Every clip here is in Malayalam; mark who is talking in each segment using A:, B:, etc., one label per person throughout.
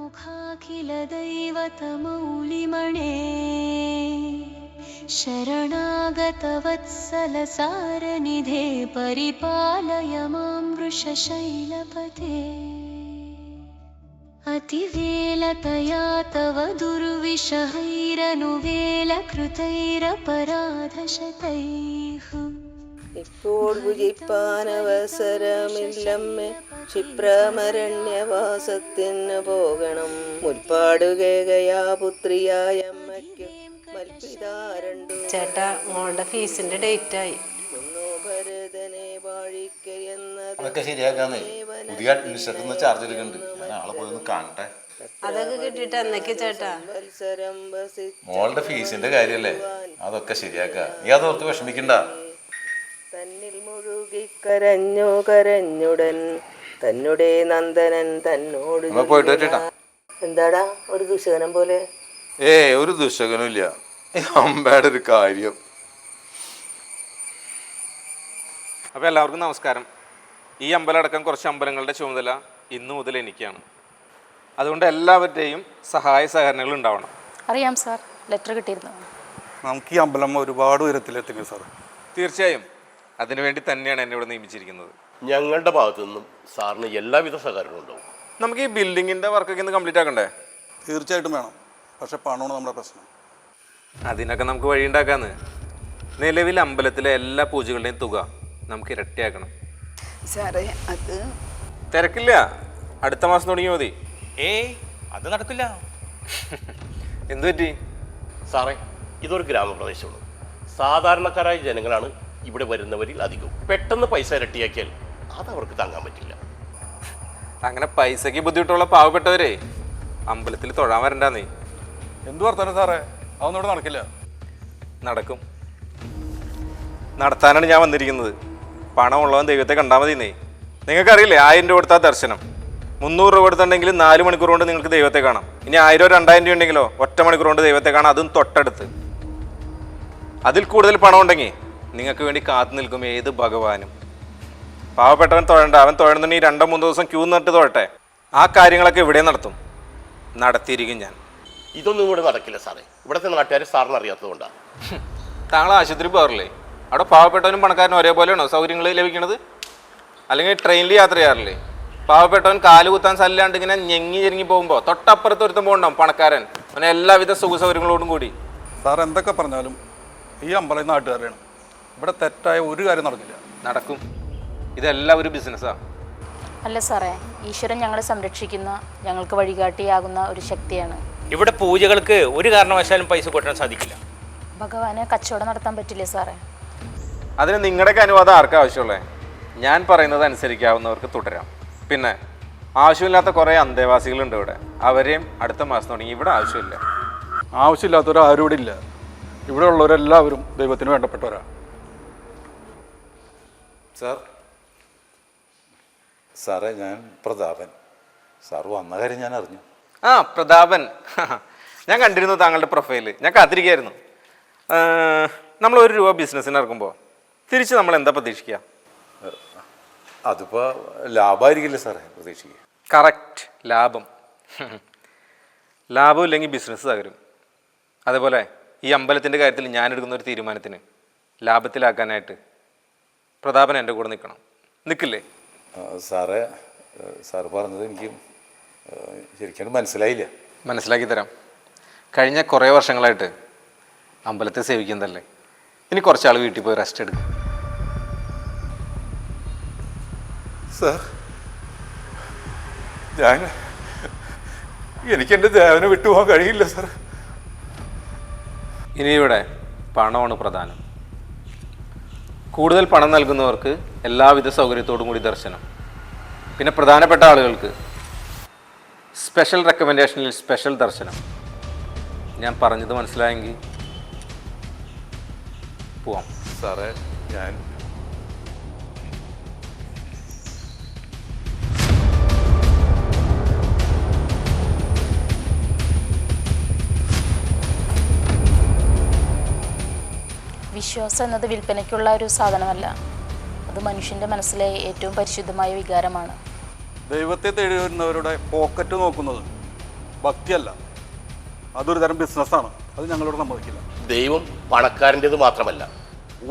A: मुखाखिलदैवतमौलिमणे शरणागतवत्सलसारनिधे परिपालय मां वृषशैलपते अतिवेलतया तव दुर्विषहैरनुवेलकृतैरपराधशतैः
B: ഇപ്പോൾ വിളിപ്പാനവസരമില്ലമ്മേ ക്ഷിപ്രമരണ്യവാസത്തിന് പോകണം മുൽപ്പാടുകേകയാ പുത്രിയായ അമ്മയ്ക്ക് മൽപ്പിതാരണ്ടു.
C: ചേട്ടാ മോളുടെ ഫീസിന്റെ ഡേറ്റ് ആയി.
B: ഭരതനെ വാഴിക്കയെന്നത്
D: അതൊക്കെ ശരിയാക്കാന്നേ. പുതിയ അഡ്മിനിസ്ട്രേറ്റർ ചാർജ് എടുക്കുന്നുണ്ട്. ഞാൻ ആളെ പോയി ഒന്ന് കാണട്ടെ.
C: അതൊക്കെ കിട്ടിയിട്ട് എന്നൊക്കെ ചേട്ടാ
B: വത്സരം
D: മോളുടെ ഫീസിന്റെ കാര്യല്ലേ, അതൊക്കെ ശരിയാക്ക. നീ അതോർത്ത് വിഷമിക്കണ്ട.
B: തന്നിൽ മുഴുകിക്കരഞ്ഞു കരഞ്ഞുടൻ തന്നെ നന്ദനൻ തന്നോട്. എന്താടാ ഒരു ദുശകനം പോലെ?
D: ഒരു ദുശകനും ഇല്ല. അമ്പയുടെ ഒരു കാര്യം.
E: അപ്പോൾ എല്ലാവർക്കും നമസ്കാരം. ഈ അമ്പലമടക്കം കുറച്ച് അമ്പലങ്ങളുടെ ചുമതല ഇന്നു മുതൽ എനിക്കാണ്. അതുകൊണ്ട് എല്ലാവരുടെയും സഹായ സഹകരണങ്ങൾ ഉണ്ടാവണം.
F: അറിയാം സാർ, ലെറ്റർ കിട്ടിയിരുന്നു.
G: നമുക്ക് ഈ അമ്പലം ഒരുപാട് ഉയരത്തിലെത്തിക്കും സാർ.
E: തീർച്ചയായും അതിനുവേണ്ടി തന്നെയാണ് എന്നെ ഇവിടെ നിയമിച്ചിരിക്കുന്നത്.
H: ഞങ്ങളുടെ ഭാഗത്തു നിന്നും സാറിന് എല്ലാവിധ സഹകരണവും ഉണ്ടാവും.
E: നമുക്ക് ഈ ബിൽഡിങ്ങിൻ്റെ വർക്കൊക്കെ ഒന്ന് കംപ്ലീറ്റ് ആക്കണ്ടേ?
G: തീർച്ചയായിട്ടും വേണം, പക്ഷെ പണമാണ് നമ്മുടെ പ്രശ്നം.
E: അതിനൊക്കെ നമുക്ക് വഴിയുണ്ടാക്കാന്ന്. നിലവിൽ അമ്പലത്തിലെ എല്ലാ പൂജകളുടെയും തുക നമുക്ക് ഇരട്ടിയാക്കണം.
C: സാറേ അത്
E: തിരക്കില്ല, അടുത്ത മാസം തുടങ്ങിയാൽ മതി.
H: അത് നടക്കില്ല.
E: എന്തു പറ്റി
H: സാറേ, ഇതൊരു ഗ്രാമപ്രദേശമാണ്. സാധാരണക്കാരായ ജനങ്ങളാണ് ഇവിടെ വരുന്നവരിൽ അധികം. പെട്ടെന്ന് പൈസ ഇരട്ടിയാക്കിയാൽ അത് അവർക്ക് താങ്ങാൻ പറ്റില്ല.
E: അങ്ങനെ പൈസക്ക് ബുദ്ധിമുട്ടുള്ള പാവപ്പെട്ടവരെ അമ്പലത്തിൽ തൊഴാൻ വരണ്ടാന്നേ.
G: എന്തു വർത്താനം സാറേ, അതൊന്നും ഇവിടെ നടക്കില്ല.
E: നടക്കും, നടത്താനാണ് ഞാൻ വന്നിരിക്കുന്നത്. പണമുള്ളവൻ ദൈവത്തെ കണ്ടാൽ മതിന്നേ. നിങ്ങൾക്കറിയില്ലേ 1000 രൂപ കൊടുത്താൽ ദർശനം, 300 രൂപ കൊടുത്തിട്ടുണ്ടെങ്കിൽ 4 മണിക്കൂർ കൊണ്ട് നിങ്ങൾക്ക് ദൈവത്തെ കാണാം. ഇനി 1000 2000 രൂപ ഉണ്ടെങ്കിലോ ഒറ്റ മണിക്കൂർ കൊണ്ട് ദൈവത്തെ കാണാം, അതും തൊട്ടടുത്ത്. അതിൽ കൂടുതൽ പണം ഉണ്ടെങ്കിൽ നിങ്ങൾക്ക് വേണ്ടി കാത്തു നിൽക്കും ഏത് ഭഗവാനും. പാവപ്പെട്ടവൻ തൊഴണ്ട, അവൻ തൊഴണമെന്നുണ്ടെങ്കിൽ 2-3 ദിവസം ക്യൂ നിന്നിട്ട് തൊഴട്ടെ. ആ കാര്യങ്ങളൊക്കെ ഇവിടെ നടത്തും, നടത്തിയിരിക്കും ഞാൻ.
H: ഇതൊന്നും ഇവിടെ നടക്കില്ല സാറേ. ഇവിടുത്തെ നാട്ടുകാർ സാറിന് അറിയാത്തതുകൊണ്ടാണ്.
E: താങ്കൾ ആശുപത്രി പോകാറില്ലേ? അവിടെ പാവപ്പെട്ടവനും പണക്കാരനും ഒരേപോലെയാണോ സൗകര്യങ്ങൾ ലഭിക്കുന്നത്? അല്ലെങ്കിൽ ട്രെയിനിൽ യാത്ര ചെയ്യാറില്ലേ? പാവപ്പെട്ടവൻ കാല് കുത്താൻ സ്ഥലമില്ലാണ്ട് ഇങ്ങനെ ഞെങ്ങി പോകുമ്പോൾ തൊട്ടപ്പുറത്ത് ഒരുത്തം പോകണ്ടാവും പണക്കാരൻ, അങ്ങനെ എല്ലാവിധ സുഖ സൗകര്യങ്ങളോടും കൂടി.
G: സാർ എന്തൊക്കെ പറഞ്ഞാലും ഈ അമ്പലം നാട്ടുകാരെയാണ്. ഇവിടെ തെറ്റായ ഒരു കാര്യം നടക്കില്ല.
E: നടക്കും, ഇതെല്ലാം ഒരു ബിസിനസ്സാണ്.
F: അല്ല സാറേ, ഈശ്വരൻ ഞങ്ങളെ സംരക്ഷിക്കുന്ന, ഞങ്ങൾക്ക് വഴികാട്ടിയാകുന്ന ഒരു ശക്തിയാണ്.
I: ഇവിടെ പൂജകൾക്ക് ഒരു കാരണവശാലും പൈസ കൊട്ടാൻ സാധിക്കില്ല.
F: ഭഗവാനെ കച്ചവടം നടത്താൻ പറ്റില്ലേ സാറേ?
E: അതിന് നിങ്ങളുടെയൊക്കെ അനുവാദം ആർക്കും ആവശ്യമുള്ളത്? ഞാൻ പറയുന്നത് അനുസരിക്കാവുന്നവർക്ക് തുടരാം. പിന്നെ ആവശ്യമില്ലാത്ത കുറേ അന്തേവാസികളുണ്ട് ഇവിടെ, അവരെയും അടുത്ത മാസം തുടങ്ങി ഇവിടെ ആവശ്യമില്ല.
G: ആവശ്യമില്ലാത്തവരാരും ഇവിടെ ഇല്ല. ഇവിടെ ഉള്ളവരെല്ലാവരും ദൈവത്തിന് വേണ്ടപ്പെട്ടവരാണ്.
D: സാറേ, ഞാൻ പ്രതാപൻ. സാർ വന്ന കാര്യം ഞാൻ അറിഞ്ഞു.
E: ആ, പ്രതാപൻ, ഞാൻ കണ്ടിരുന്നു താങ്കളുടെ പ്രൊഫൈല്. ഞാൻ കാത്തിരിക്കുകയായിരുന്നു. നമ്മൾ 1 രൂപ ബിസിനസ്സിന് ഇറക്കുമ്പോൾ തിരിച്ച് നമ്മൾ എന്താ പ്രതീക്ഷിക്കുക?
D: അതിപ്പോൾ ലാഭമായിരിക്കില്ല സാറേ പ്രതീക്ഷിക്കുക.
E: കറക്റ്റ്, ലാഭം. ലാഭം ഇല്ലെങ്കിൽ ബിസിനസ് തകരും. അതേപോലെ ഈ അമ്പലത്തിൻ്റെ കാര്യത്തിൽ ഞാൻ എടുക്കുന്ന ഒരു തീരുമാനത്തിന് ലാഭത്തിലാക്കാനായിട്ട് പ്രതാപൻ എൻ്റെ കൂടെ നിൽക്കണം. നിൽക്കില്ലേ?
D: സാറേ, സാറ് പറഞ്ഞത് എനിക്ക് ശരിക്കും മനസ്സിലായില്ല.
E: മനസ്സിലാക്കി തരാം. കഴിഞ്ഞ കുറേ വർഷങ്ങളായിട്ട് അമ്പലത്തെ സേവിക്കുന്നതല്ലേ, ഇനി കുറച്ചാൾ വീട്ടിൽ പോയി റെസ്റ്റ് എടുക്കും.
D: സാർ, എനിക്കെൻ്റെ ദേവനെ വിട്ടുപോകാൻ കഴിയില്ല സാർ.
E: ഇനി ഇവിടെ പണമാണ് പ്രധാനം. കൂടുതൽ പണം നൽകുന്നവർക്ക് എല്ലാവിധ സൗകര്യത്തോടും കൂടി ദർശനം. പിന്നെ പ്രധാനപ്പെട്ട ആളുകൾക്ക് സ്പെഷ്യൽ റെക്കമെൻഡേഷനിൽ സ്പെഷ്യൽ ദർശനം. ഞാൻ പറഞ്ഞത് മനസ്സിലായെങ്കിൽ പോവാം.
D: സാറേ, ഞാൻ
F: വിശ്വാസം എന്നത് വിൽപ്പനയ്ക്കുള്ള ഒരു സാധനമല്ല, അത് മനുഷ്യൻ്റെ മനസ്സിലെ ഏറ്റവും പരിശുദ്ധമായ വികാരമാണ്.
G: ദൈവത്തെ തേടി വരുന്നവരുടെ പോക്കറ്റ് നോക്കുന്നത് ഭക്തിയല്ല, അതൊരു തരം ബിസിനസ്സാണ്. അത് ഞങ്ങളോട് സമ്മതിക്കില്ല.
H: ദൈവം പണക്കാരൻ്റെത് മാത്രമല്ല,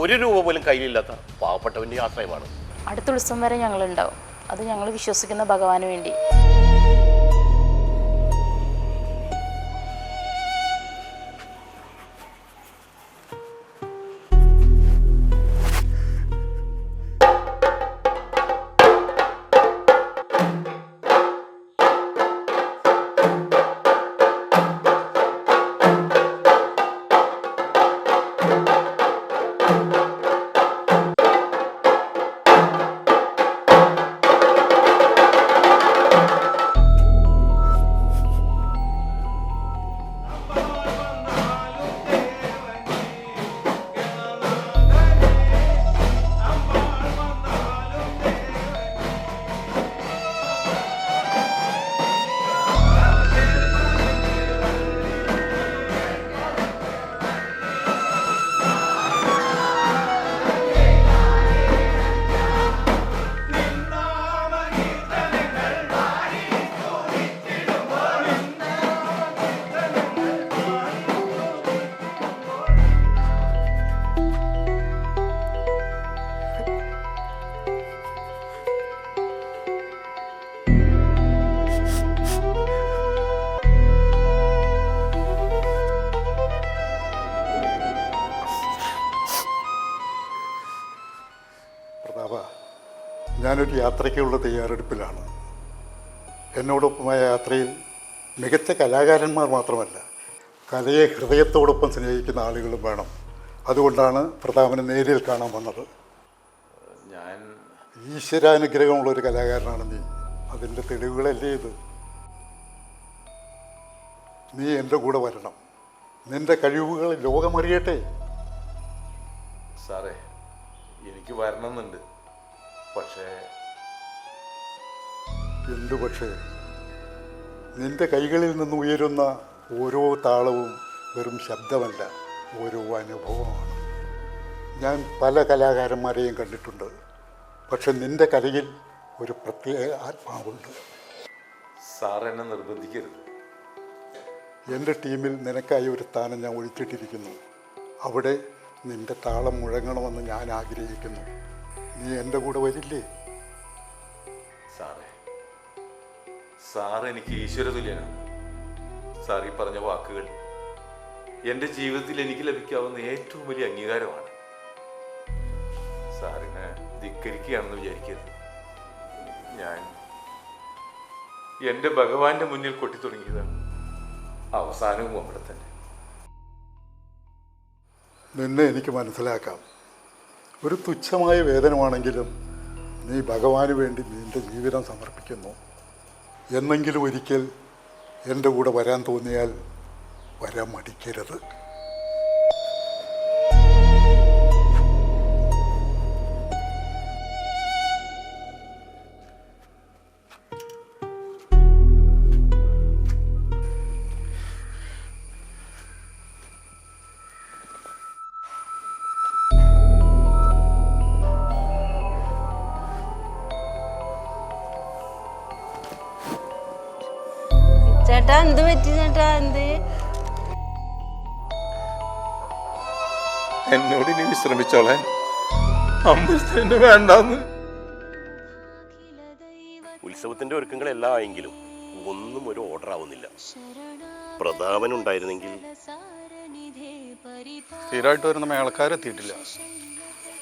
H: ഒരു രൂപ പോലും കയ്യിലില്ലാത്ത പാവപ്പെട്ടവൻ്റെ ആശ്രയമാണ്.
F: അടുത്ത ഉത്സവം വരെ ഞങ്ങളുണ്ടാവും. അത് ഞങ്ങൾ വിശ്വസിക്കുന്ന ഭഗവാന് വേണ്ടി.
J: ഞാനൊരു യാത്രയ്ക്കുള്ള തയ്യാറെടുപ്പിലാണ്. എന്നോടൊപ്പമായ യാത്രയിൽ മികച്ച കലാകാരന്മാർ മാത്രമല്ല, കലയെ ഹൃദയത്തോടൊപ്പം സ്നേഹിക്കുന്ന ആളുകളും വേണം. അതുകൊണ്ടാണ് പ്രതാപനെ നേരിൽ കാണാൻ വന്നത്.
D: ഞാൻ
J: ഈശ്വരാനുഗ്രഹമുള്ളൊരു കലാകാരനാണ് നീ. അതിൻ്റെ തെളിവുകളല്ലേ ഇത്. നീ എൻ്റെ കൂടെ വരണം. നിൻ്റെ കഴിവുകൾ ലോകമറിയട്ടെ.
D: സാറേ, എനിക്ക് വരണമെന്നുണ്ട്. പക്ഷേ
J: എന്തു പക്ഷേ? നിൻ്റെ കൈകളിൽ നിന്ന് ഉയരുന്ന ഓരോ താളവും വെറും ശബ്ദമല്ല, ഓരോ അനുഭവമാണ്. ഞാൻ പല കലാകാരന്മാരെയും കണ്ടിട്ടുണ്ട്. പക്ഷെ നിൻ്റെ കലയിൽ ഒരു പ്രത്യേക ആത്മാവുണ്ട്.
D: സാർ എന്നെ നിർബന്ധിക്കരുത്.
J: എൻ്റെ ടീമിൽ നിനക്കായി ഒരു സ്ഥാനം ഞാൻ ഒഴിച്ചിട്ടിരിക്കുന്നു. അവിടെ നിൻ്റെ താളം മുഴങ്ങണമെന്ന് ഞാൻ ആഗ്രഹിക്കുന്നു. നീ എൻ്റെ കൂടെ വരില്ലേ?
D: സാർ എനിക്ക് ഈശ്വര തുല്യനാണ്. സാർ ഈ പറഞ്ഞ വാക്കുകൾ എൻ്റെ ജീവിതത്തിൽ എനിക്ക് ലഭിക്കാവുന്ന ഏറ്റവും വലിയ അംഗീകാരമാണ്. സാറിനെ ധിക്കരിക്കുകയാണെന്ന് വിചാരിക്കരുത്. ഞാൻ എൻ്റെ ഭഗവാന്റെ മുന്നിൽ കൊട്ടിത്തുടങ്ങിയതാണ്. അവസാനവും അവിടെ തന്നെ.
J: നിന്നെ എനിക്ക് മനസ്സിലാക്കാം. ഒരു തുച്ഛമായ വേതനമാണെങ്കിലും നീ ഭഗവാന് വേണ്ടി നിൻ്റെ ജീവിതം സമർപ്പിക്കുന്നു. എന്നെങ്കിലും ഒരിക്കൽ എൻ്റെ കൂടെ വരാൻ തോന്നിയാൽ വരാൻ മടിക്കരുത്.
C: ചേട്ടാ എന്ത് പറ്റി ചേട്ടാ? എന്ത്?
D: എന്നോട് ഇനി വിശ്രമിച്ചോളാൻ അമ്പലത്തിന് വേണ്ടെന്ന്.
H: ഉത്സവത്തിന്റെ ഒരുക്കങ്ങളെല്ലാം ആയെങ്കിലും ഒന്നും ഒരു ഓർഡർ ആവുന്നില്ല. പ്രതാപനുണ്ടായിരുന്നെങ്കിൽ.
G: സ്ഥിരമായിട്ട് വരുന്ന മേളക്കാരെത്തിയിട്ടില്ല.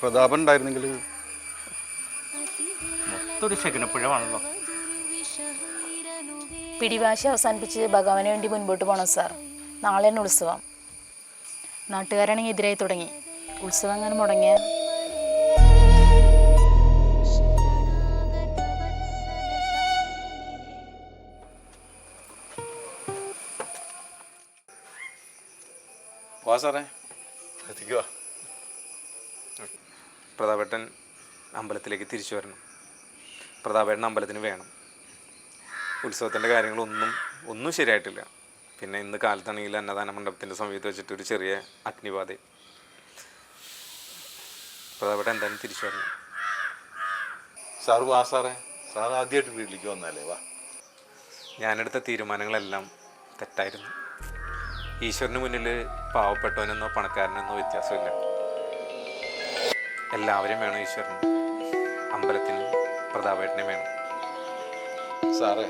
G: പ്രതാപൻ ഉണ്ടായിരുന്നെങ്കിൽ
I: മൊത്തൊരു ശകുനപ്പുഴമാണല്ലോ.
F: പിടിവാശി അവസാനിപ്പിച്ച് ഭഗവാന് വേണ്ടി മുൻപോട്ട് പോകണം സാർ. നാളെയാണ് ഉത്സവം. നാട്ടുകാരാണെങ്കിൽ എതിരായി തുടങ്ങി. ഉത്സവം അങ്ങനെ മുടങ്ങിയ
D: വാ സാറേ, എത്തിക്കുക.
E: പ്രതാപേട്ടൻ അമ്പലത്തിലേക്ക് തിരിച്ചു വരണം. പ്രതാപേട്ടൻ അമ്പലത്തിന് വേണം. ഉത്സവത്തിൻ്റെ കാര്യങ്ങളൊന്നും ശരിയായിട്ടില്ല. പിന്നെ ഇന്ന് കാലത്താണെങ്കിൽ അന്നദാന മണ്ഡപത്തിൻ്റെ സമയത്ത് വെച്ചിട്ട് ഒരു ചെറിയ അഗ്നിബാധ. പ്രതാപേട്ടൻ എന്തായാലും തിരിച്ചു വരണം.
D: സാർ വാ സാറേ. സാർ ആദ്യമായിട്ട് വീട്ടിലേക്ക് വന്നാലേ വാ.
E: ഞാനെടുത്ത തീരുമാനങ്ങളെല്ലാം തെറ്റായിരുന്നു. ഈശ്വരന് മുന്നിൽ പാവപ്പെട്ടവനെന്നോ പണക്കാരനെന്നോ വ്യത്യാസമില്ല. എല്ലാവരെയും വേണം ഈശ്വരന്. അമ്പലത്തിന് പ്രതാപേട്ടനെ വേണം.
D: സാറേ,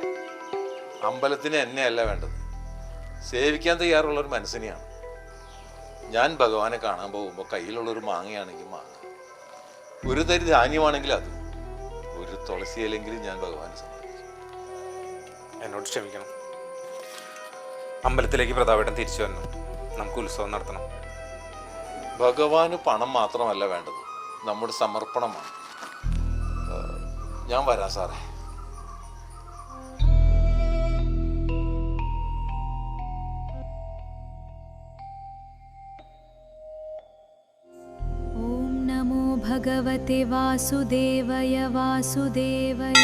D: അമ്പലത്തിന് എന്നെയല്ല വേണ്ടത്, സേവിക്കാൻ തയ്യാറുള്ളൊരു മനസ്സിനെയാണ്. ഞാൻ ഭഗവാനെ കാണാൻ പോകുമ്പോൾ കയ്യിലുള്ളൊരു മാങ്ങയാണെങ്കിൽ മാങ്ങ, ഒരു തരി ധാന്യമാണെങ്കിൽ അത്, ഒരു തുളസിയിലെങ്കിലും ഞാൻ ഭഗവാനെ സമർപ്പിക്കും.
E: എന്നോട് ക്ഷമിക്കണം. അമ്പലത്തിലേക്ക് പ്രതാപേട്ടൻ തിരിച്ചു വരണം. നമുക്ക് ഉത്സവം നടത്തണം.
D: ഭഗവാന് പണം മാത്രമല്ല വേണ്ടത്, നമ്മുടെ സമർപ്പണമാണ്. ഞാൻ വരാം സാറേ.
A: ॐ नमो भगवते वासुदेवय वासुदेवय